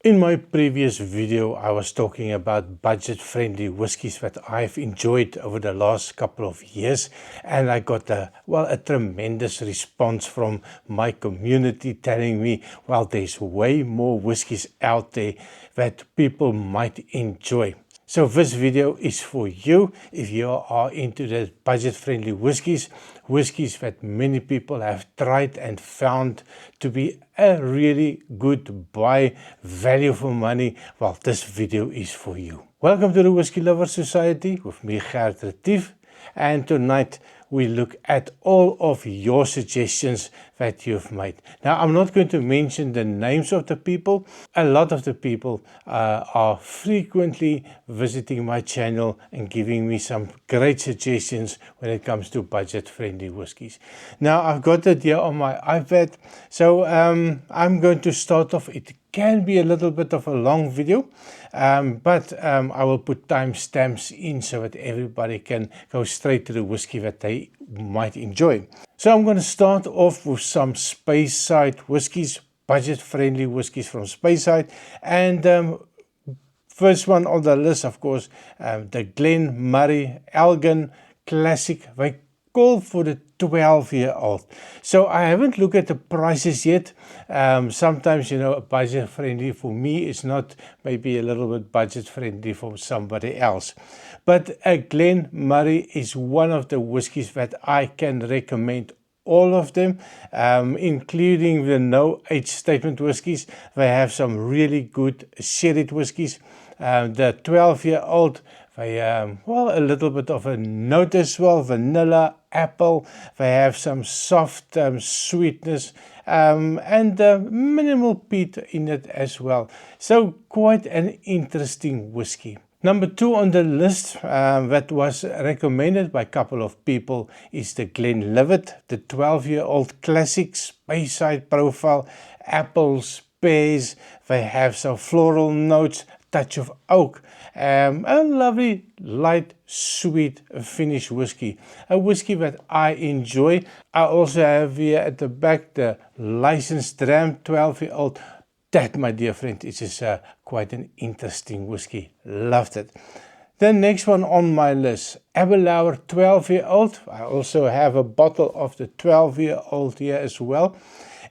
In my previous video, I was talking about budget-friendly whiskies that I've enjoyed over the last couple of years, and I got a tremendous response from my community telling me, well, there's way more whiskies out there that people might enjoy. So this video is for you if you are into the budget-friendly whiskies that many people have tried and found to be a really good buy, value for money. Well, this video is for you. Welcome to the Whiskey Lovers Society with me, Gert Retief, and tonight we look at all of your suggestions that you've made. Now, I'm not going to mention the names of the people. A lot of the people are frequently visiting my channel and giving me some great suggestions when it comes to budget-friendly whiskies. Now, I've got it here on my iPad, so I'm going to start off. It can be a little bit of a long video, but I will put timestamps in so that everybody can go straight to the whiskey that they might enjoy. So I'm going to start off with some Speyside whiskies, budget-friendly whiskies from Speyside, and first one on the list, of course, the Glen Murray Elgin Classic. They call for the 12-year-old. So I haven't looked at the prices yet. Sometimes, budget friendly for me is not maybe a little bit budget friendly for somebody else. But Glen Murray is one of the whiskies that I can recommend. All of them, including the no age statement whiskies. They have some really good sherry whiskies. The 12-year-old, they a little bit of a note as well, vanilla, apple. They have some soft sweetness and minimal peat in it as well. So quite an interesting whiskey. Number 2 on the list that was recommended by a couple of people is the Glenlivet, the 12-year-old classic Speyside profile, apples, pears. They have some floral notes, touch of oak, a lovely light sweet finish whiskey, a whiskey that I enjoy. I also have here at the back the licensed dram 12-year-old. That, my dear friend, is quite an interesting whiskey. Loved it. The next one on my list, Aberlour 12-year-old. I also have a bottle of the 12-year-old here as well.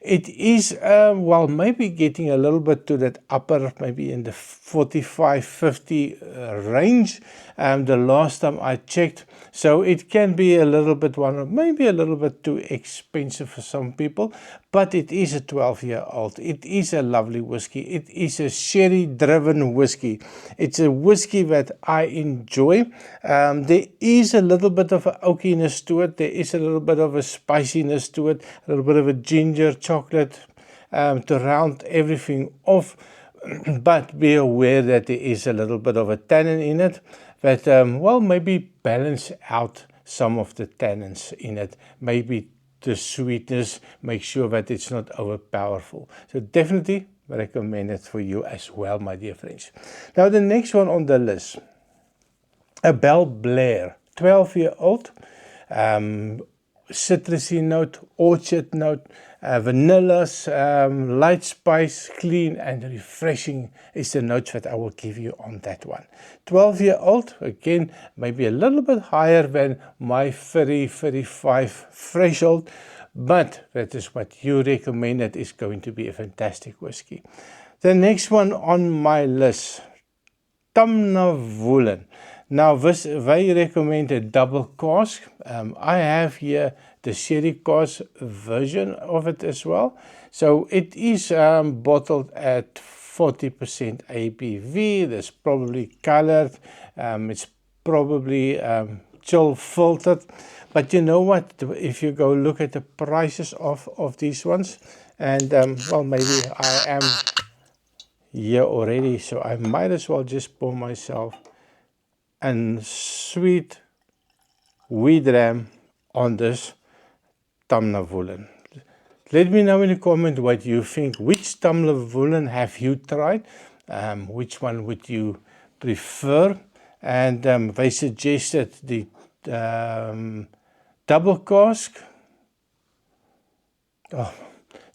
It is, maybe getting a little bit to that upper, maybe in the 45-50 range. The last time I checked. So it can be a little bit maybe a little bit too expensive for some people, but it is a 12-year-old. It is a lovely whiskey. It is a sherry-driven whiskey. It's a whiskey that I enjoy. There is a little bit of an oakiness to it. There is a little bit of a spiciness to it, a little bit of a ginger chocolate to round everything off. But be aware that there is a little bit of a tannin in it that, maybe balance out some of the tannins in it. Maybe the sweetness, make sure that it's not overpowerful. So definitely recommend it for you as well, my dear friends. Now the next one on the list, a Belle Blair, 12-year-old, citrusy note, orchard note, vanillas, light spice, clean and refreshing is the notes that I will give you on that one. 12-year-old, again, maybe a little bit higher than my 35 threshold, but that is what you recommended is going to be a fantastic whiskey. The next one on my list, Tamnavulin. Now, they recommend a double cask. I have here the sherry cask version of it as well. So it is bottled at 40% ABV. There's probably colored. It's probably chill filtered. But you know what? If you go look at the prices of these ones, and maybe I am here already, so I might as well just pour myself and sweet wheat ram on this Tamnavulin. Let me know in the comment what you think. Which Tamnavulin have you tried? Which one would you prefer? And they suggested the double cask. Oh,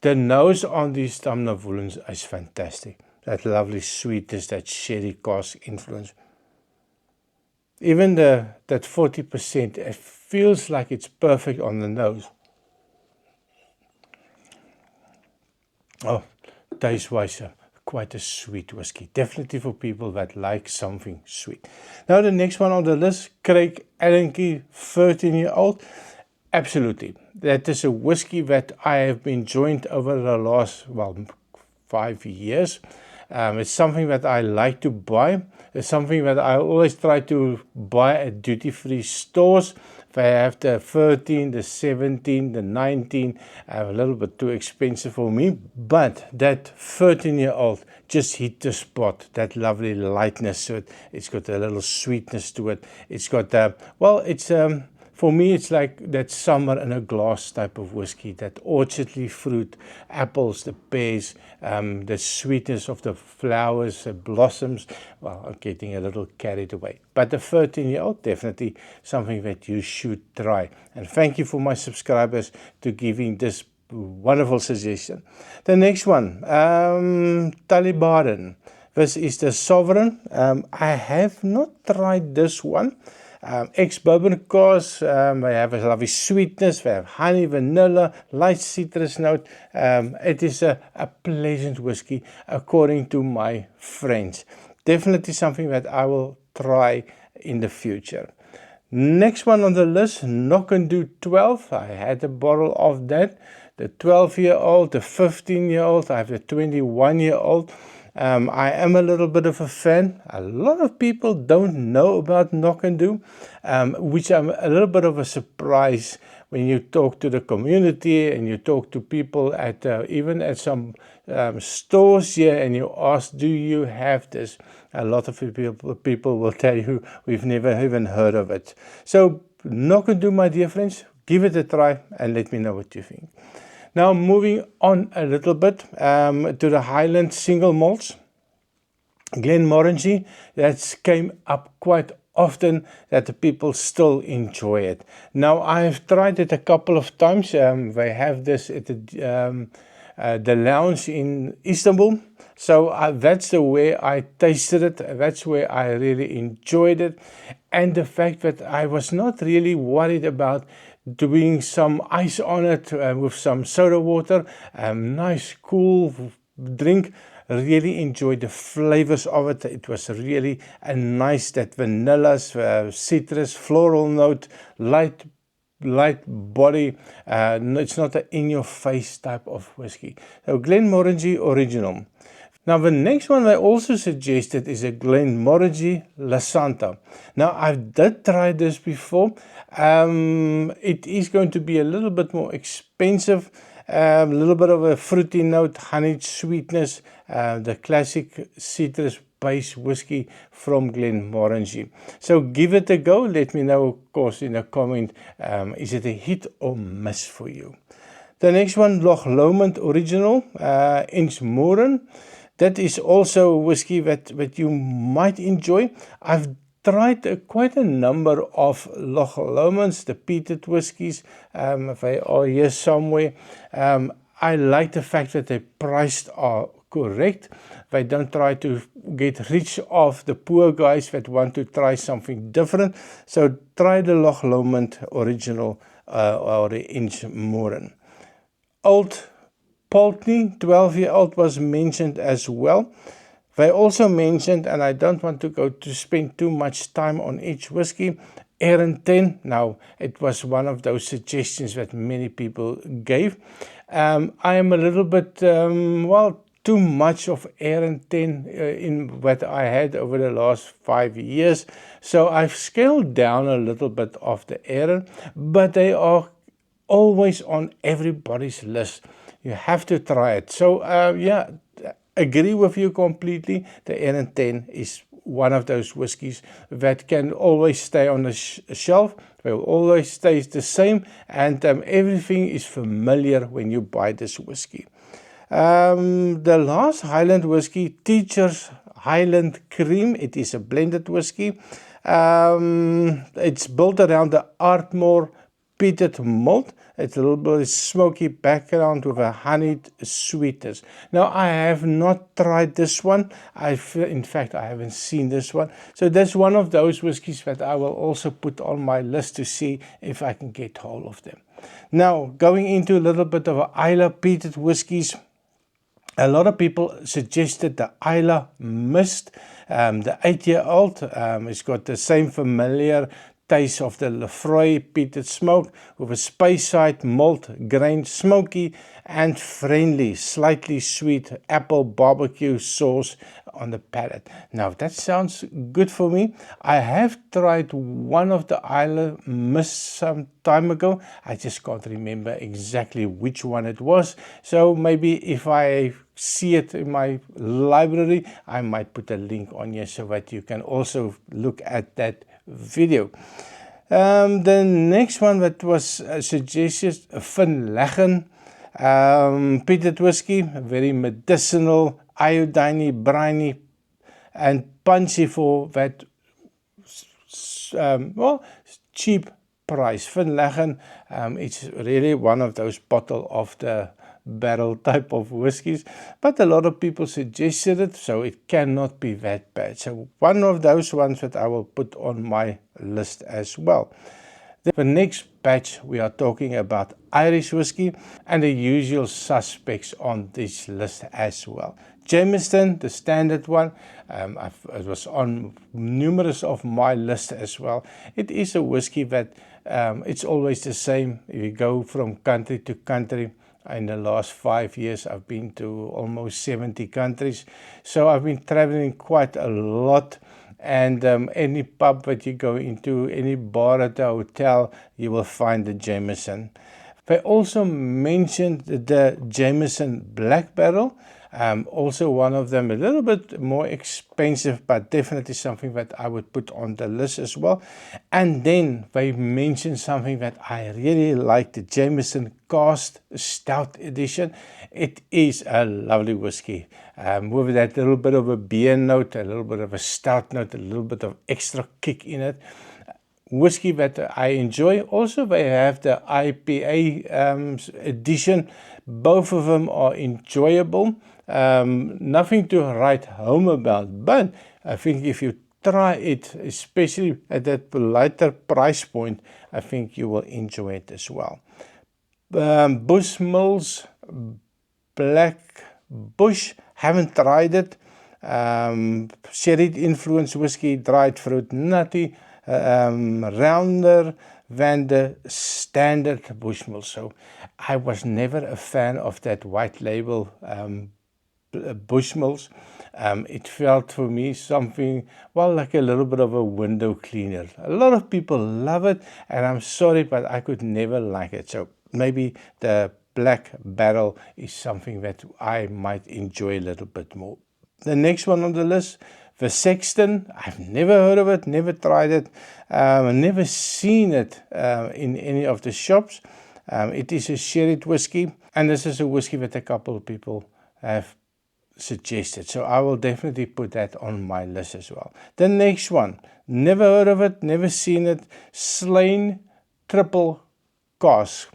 the nose on these Tamnavulins is fantastic. that lovely sweetness, that sherry cask influence. Even that 40%, it feels like it's perfect on the nose. Oh, taste-wise, quite a sweet whiskey. Definitely for people that like something sweet. Now the next one on the list, Craig Ellington, 13-year-old. Absolutely. That is a whiskey that I have been enjoying over the last, 5 years. It's something that I like to buy. It's something that I always try to buy at duty-free stores. If I have the 13, the 17, the 19, a little bit too expensive for me. But that 13-year-old just hit the spot. That lovely lightness to it. It's got a little sweetness to it. It's got, for me, it's like that summer in a glass type of whiskey, that orchardly fruit, apples, the pears, the sweetness of the flowers, the blossoms. Well, I'm getting a little carried away. But the 13-year-old, definitely something that you should try. And thank you for my subscribers to giving this wonderful suggestion. The next one, Tully Barden. This is the Sovereign. I have not tried this one. Ex-bourbon cask, they have a lovely sweetness, they have honey, vanilla, light citrus note. It is a pleasant whiskey according to my friends. Definitely something that I will try in the future. Next one on the list, Knock'n'Do 12. I had a bottle of that. The 12-year-old, the 15-year-old, I have the 21-year-old. I am a little bit of a fan. A lot of people don't know about Knock'n'Do, which I'm a little bit of a surprise when you talk to the community and you talk to people at even at some stores here and you ask, do you have this? A lot of people will tell you, we've never even heard of it. So Knock'n'Do, my dear friends, give it a try and let me know what you think. Now moving on a little bit to the Highland single malts. Glenmorangie, that came up quite often, that the people still enjoy it. Now I've tried it a couple of times. They have this at the lounge in Istanbul. So that's the way I tasted it. That's where I really enjoyed it. And the fact that I was not really worried about doing some ice on it with some soda water. Nice, cool drink. Really enjoyed the flavors of it. It was really a nice, that vanillas, citrus, floral note, light body. It's not an in-your-face type of whiskey. So Glenmorangie Original. Now the next one I also suggested is a Glenmorangie La Santa. Now I did try this before. It is going to be a little bit more expensive. A little bit of a fruity note, honey sweetness, the classic citrus based whiskey from Glenmorangie. So give it a go. Let me know, of course, in a comment, is it a hit or miss for you? The next one, Loch Lomond Original, Inchmooren. That is also a whiskey that you might enjoy. I've tried quite a number of Loch Lomond's, the peated whiskies. They are here somewhere. I like the fact that they priced are correct. They don't try to get rich off the poor guys that want to try something different. So try the Loch Lomond Original or the Inchmooren. Old Pulteney, 12-year-old, was mentioned as well. They also mentioned, and I don't want to spend too much time on each whiskey, Arran 10. Now, it was one of those suggestions that many people gave. I am a little bit, too much of Arran 10 in what I had over the last 5 years. So I've scaled down a little bit of the Arran, but they are always on everybody's list. You have to try it. So, agree with you completely. The Arran 10 is one of those whiskies that can always stay on the shelf. They will always stay the same, and everything is familiar when you buy this whiskey. The last Highland whiskey, Teacher's Highland Cream. It is a blended whiskey. It's built around the Ardmore peated malt. It's a little bit smoky background with a honeyed sweetness. Now, I have not tried this one. In fact, I haven't seen this one. So that's one of those whiskies that I will also put on my list to see if I can get hold of them. Now, going into a little bit of Islay peated whiskies. A lot of people suggested the Islay Mist, the 8-year-old. It's got the same familiar taste of the Lefroy peated smoke with a Speyside malt grain, smoky and friendly, slightly sweet apple barbecue sauce on the palate. Now that sounds good for me. I have tried one of the Islay Mist some time ago. I just can't remember exactly which one it was. So maybe if I see it in my library, I might put a link on here so that you can also look at that video. The next one that was suggested, Finlaggan peated whiskey, very medicinal, iodine, briny, and punchy for that well, cheap price. Finlaggan, it's really one of those bottle of the barrel type of whiskies, but a lot of people suggested it, so it cannot be that bad. So one of those ones that I will put on my list as well. The next batch, we are talking about Irish whiskey and the usual suspects on this list as well. Jameson, the standard one, it was on numerous of my list as well. It is a whiskey that it's always the same. If you go from country to country, in the last 5 years, I've been to almost 70 countries. So I've been traveling quite a lot. And any pub that you go into, any bar at the hotel, you will find the Jameson. They also mentioned the Jameson Black Barrel. Also one of them a little bit more expensive, but definitely something that I would put on the list as well. And then they mentioned something that I really like, the Jameson Cask Stout Edition. It is a lovely whiskey with that little bit of a beer note, a little bit of a stout note, a little bit of extra kick in it. Whiskey that I enjoy. Also, they have the IPA edition. Both of them are enjoyable. Nothing to write home about, but I think if you try it, especially at that lighter price point, I think you will enjoy it as well. Bushmills Black Bush, haven't tried it. Sherry influenced whiskey, dried fruit, nutty, rounder than the standard Bushmill. So I was never a fan of that white label Bushmills. It felt for me something, well, like a little bit of a window cleaner. A lot of people love it, and I'm sorry, but I could never like it. So maybe the Black Barrel is something that I might enjoy a little bit more. The next one on the list, the Sexton. I've never heard of it, never tried it, never seen it in any of the shops. It is a sherried whiskey, and this is a whiskey that a couple of people have suggested. So I will definitely put that on my list as well. The next one, never heard of it, never seen it, Slane Triple Cask.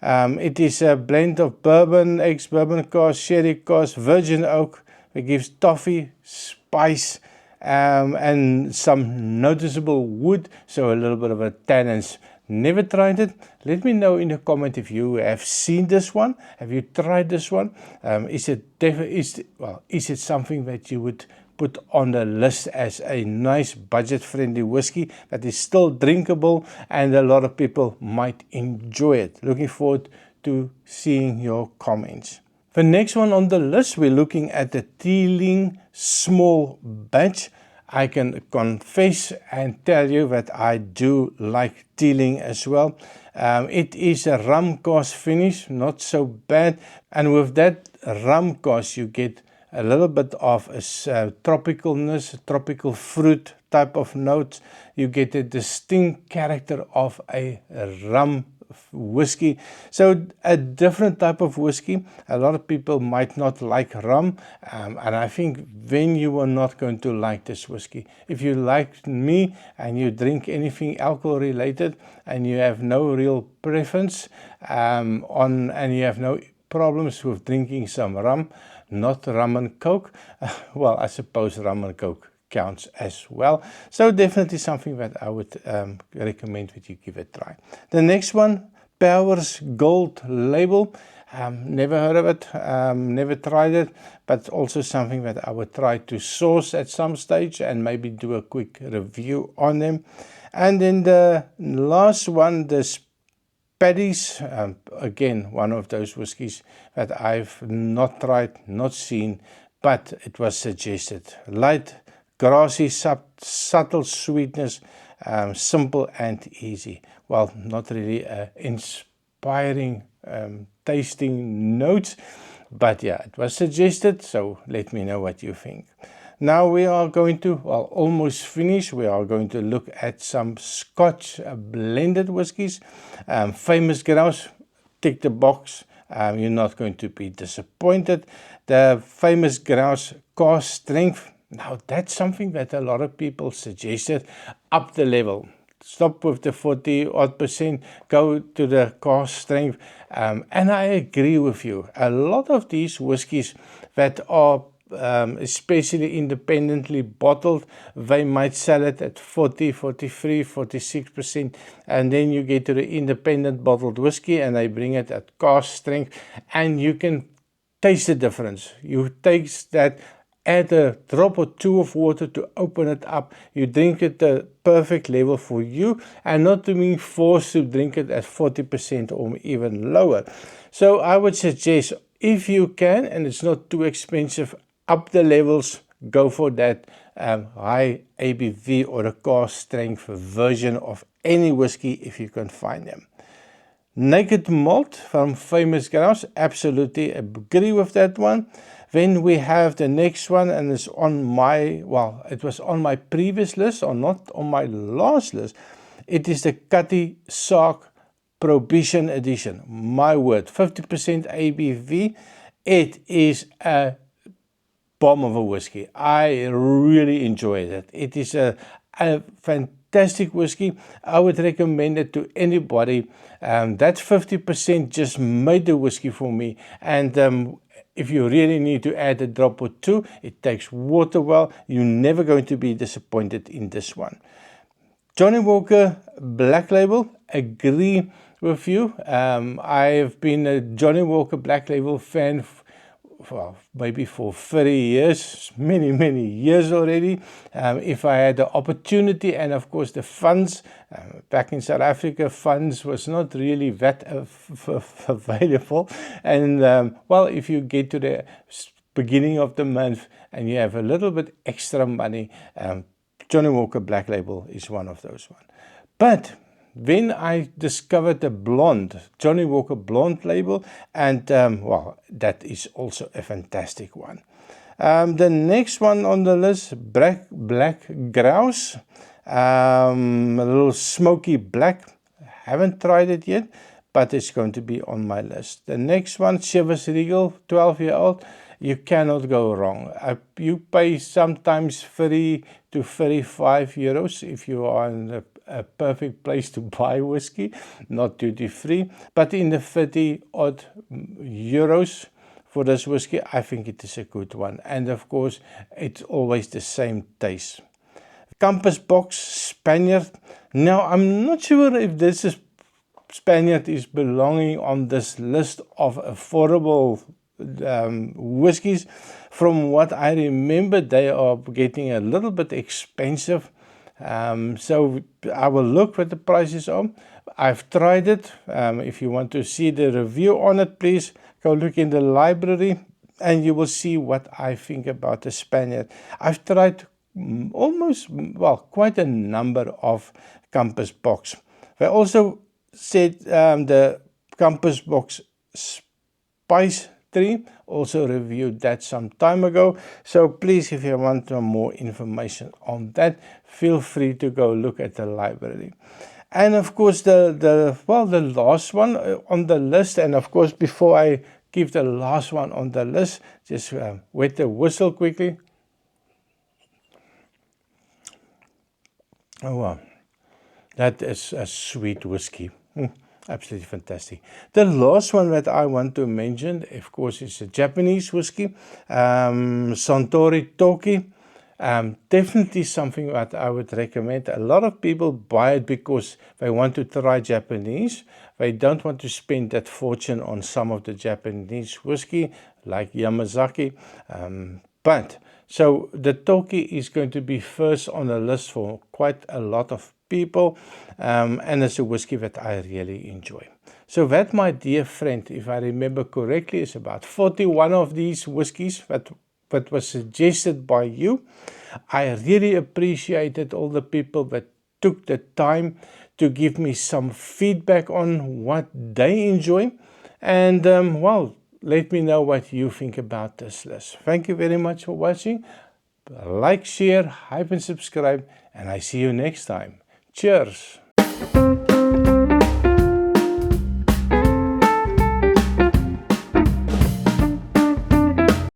It is a blend of bourbon, ex-bourbon cask, sherry cask, virgin oak. It gives toffee, spice, and some noticeable wood, so a little bit of a tannins. Never tried it. Let me know in the comment if you have seen this one. Have you tried this one? Is it something that you would put on the list as a nice budget-friendly whiskey that is still drinkable and a lot of people might enjoy it? Looking forward to seeing your comments. The next one on the list, we're looking at the Teeling Small Batch. I can confess and tell you that I do like Teeling as well. It is a rum cask finish, not so bad. And with that rum cask, you get a little bit of a tropicalness, tropical fruit type of notes. You get a distinct character of a rum whiskey. So a different type of whiskey. A lot of people might not like rum, and I think then you are not going to like this whiskey. If you like me and you drink anything alcohol related and you have no real preference and you have no problems with drinking some rum, not rum and coke, well, I suppose rum and coke counts as well. So definitely something that I would recommend that you give it a try. The next one, Powers Gold Label. Never heard of it, never tried it, but also something that I would try to source at some stage and maybe do a quick review on them. And then the last one, the Paddy's, again, one of those whiskies that I've not tried, not seen, but it was suggested. Light, grassy, subtle sweetness, simple and easy. Well, not really inspiring tasting notes, but yeah, it was suggested, so let me know what you think. Now we are going to, well, almost finish. We are going to look at some Scotch blended whiskies. Famous Grouse, tick the box. You're not going to be disappointed. The Famous Grouse cask strength. Now that's something that a lot of people suggested. Up the level. Stop with the 40-odd%, go to the cask strength. And I agree with you. A lot of these whiskies that are especially independently bottled, they might sell it at 40, 43, 46%, and then you get to the independent bottled whiskey and they bring it at cask strength, and you can taste the difference. You taste that, add a drop or two of water to open it up, you drink it the perfect level for you, and not to being forced to drink it at 40% or even lower. So I would suggest, if you can and it's not too expensive, up the levels, go for that high ABV or a cask strength version of any whiskey if you can find them. Naked Malt from Famous Grouse, absolutely agree with that one. Then we have the next one, and it's on my, well, it was on my previous list or not on my last list. It is the Cutty Sark Prohibition Edition. My word, 50% ABV. It is a bomb of a whiskey. I really enjoy it. It is a fantastic whiskey. I would recommend it to anybody. That 50% just made the whiskey for me. And if you really need to add a drop or two, it takes water well. You're never going to be disappointed in this one. Johnnie Walker Black Label, agree with you. I've been a Johnnie Walker Black Label fan well, maybe for 30 years, many years already. If I had the opportunity and of course the funds, back in South Africa, funds was not really that available. And well, if you get to the beginning of the month and you have a little bit extra money, Johnnie Walker Black Label is one of those ones. But when I discovered the blonde, Johnnie Walker Blonde label, and well, that is also a fantastic one. The next one on the list, Black Grouse, a little smoky black. Haven't tried it yet, but it's going to be on my list. The next one, Chivas Regal, 12-year-old. You cannot go wrong. You pay sometimes 30 to 35 euros if you are in a perfect place to buy whiskey, not duty free, but in the 30-odd euros for this whiskey, I think it is a good one. And of course, it's always the same taste. Compass Box Spaniard. Now, I'm not sure if this is Spaniard is belonging on this list of affordable whiskies. From what I remember, they are getting a little bit expensive. So I will look what the prices are. I've tried it. If you want to see the review on it, please go look in the library and you will see what I think about the Spaniard. I've tried almost, well, quite a number of Compass Box. They also said the Compass Box Spice Tree, also reviewed that some time ago. So please, if you want more information on that, feel free to go look at the library. And of course, the last one on the list, and of course, before I give the last one on the list, just wet the whistle quickly. Oh wow, that is a sweet whiskey. Absolutely fantastic. The last one that I want to mention, of course, is a Japanese whiskey, Suntory Toki. Definitely something that I would recommend. A lot of people buy it because they want to try Japanese. They don't want to spend that fortune on some of the Japanese whiskey like Yamazaki. So the Toki is going to be first on the list for quite a lot of people, and it's a whiskey that I really enjoy. So that, my dear friend, if I remember correctly, is about 41 of these whiskies that was suggested by you. I really appreciated all the people that took the time to give me some feedback on what they enjoy, and let me know what you think about this list. Thank you very much for watching. Like, share, hype and subscribe, and I see you next time. Cheers!